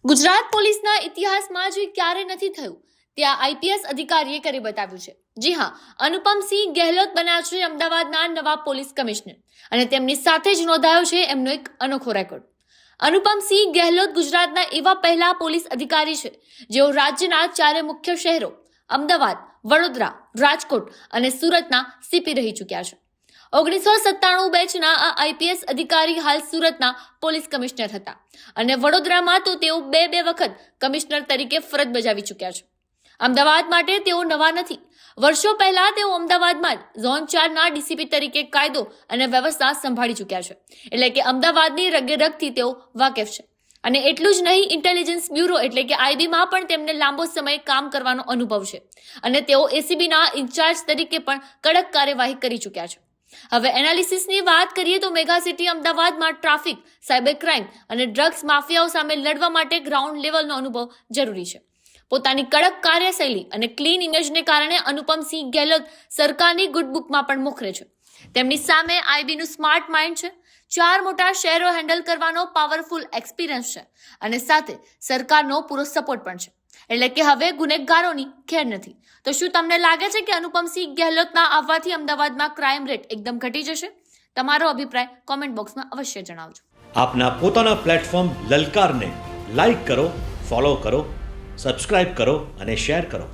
ગુજરાત પોલીસના ઇતિહાસમાં જે ક્યારે નથી થયું ત્યાં આઈપીએસ અધિકારીએ કરી બતાવ્યું છે। જી હા, અનુપમસિંહ ગેહલોત બન્યા છે અમદાવાદના નવા પોલીસ કમિશનર અને તેમની સાથે જ નોંધાયો છે એમનો એક અનોખો રેકોર્ડ। અનુપમસિંહ ગેહલોત ગુજરાતના એવા પહેલા પોલીસ અધિકારી છે જેઓ રાજ્યના ચારે મુખ્ય શહેરો અમદાવાદ, વડોદરા, રાજકોટ અને સુરતના સીપી રહી ચૂક્યા છે। 1997 બેચના આ આઈપીએસ અધિકારી હાલ સુરતના પોલીસ કમિશનર હતા અને વડોદરામાં તો તેઓ બે વખત કમિશનર તરીકે ફરજ બજાવી ચૂક્યા છે। અમદાવાદ માટે તેઓ નવા નથી। વર્ષો પહેલા તેઓ અમદાવાદમાં જ ઝોન 4ના ડીસીપી તરીકે કાયદો અને વ્યવસ્થા સંભાળી ચૂક્યા છે, એટલે કે અમદાવાદની રગેરગથી તેઓ વાકેફ છે। અને એટલું જ નહીં, ઇન્ટેલિજન્સ બ્યુરો એટલે કે આઈબીમાં પણ તેમને લાંબો સમય કામ કરવાનો અનુભવ છે અને તેઓ એસીબીના ઇન્ચાર્જ તરીકે પણ કડક કાર્યવાહી કરી ચૂક્યા છે। હવે એનાલિસિસની વાત કરીએ તો મેગા સિટી અમદાવાદમાં ટ્રાફિક, સાયબર ક્રાઇમ અને ડ્રગ્સ માફિયાઓ સામે લડવા માટે ગ્રાઉન્ડ લેવલનો અનુભવ જરૂરી છે। પોતાની કડક કાર્યશૈલી અને ક્લીન ઇમેજને કારણે અનુપમસિંહ ગેહલોત સરકારની ગુડ બુકમાં પણ મોખરે છે। તેમની સામે આઈબીનું સ્માર્ટ માઇન્ડ છે, 4 મોટા શહેરો હેન્ડલ કરવાનો પાવરફુલ એક્સપિરિયન્સ છે અને સાથે સરકારનો પૂરો સપોર્ટ પણ છે, એટલે કે હવે ગુનેગારોની ખેર નથી। તો શું તમને લાગે છે કે અનુપમસિંહ ગેહલોતના આવવાથી અમદાવાદમાં ક્રાઇમ રેટ એકદમ ઘટી જશે? તમારો અભિપ્રાય કોમેન્ટ બોક્સમાં અવશ્ય જણાવજો। આપના પોતાના પ્લેટફોર્મ લલકારને લાઈક કરો, ફોલો કરો, સબસ્ક્રાઇબ કરો અને શેર કરો।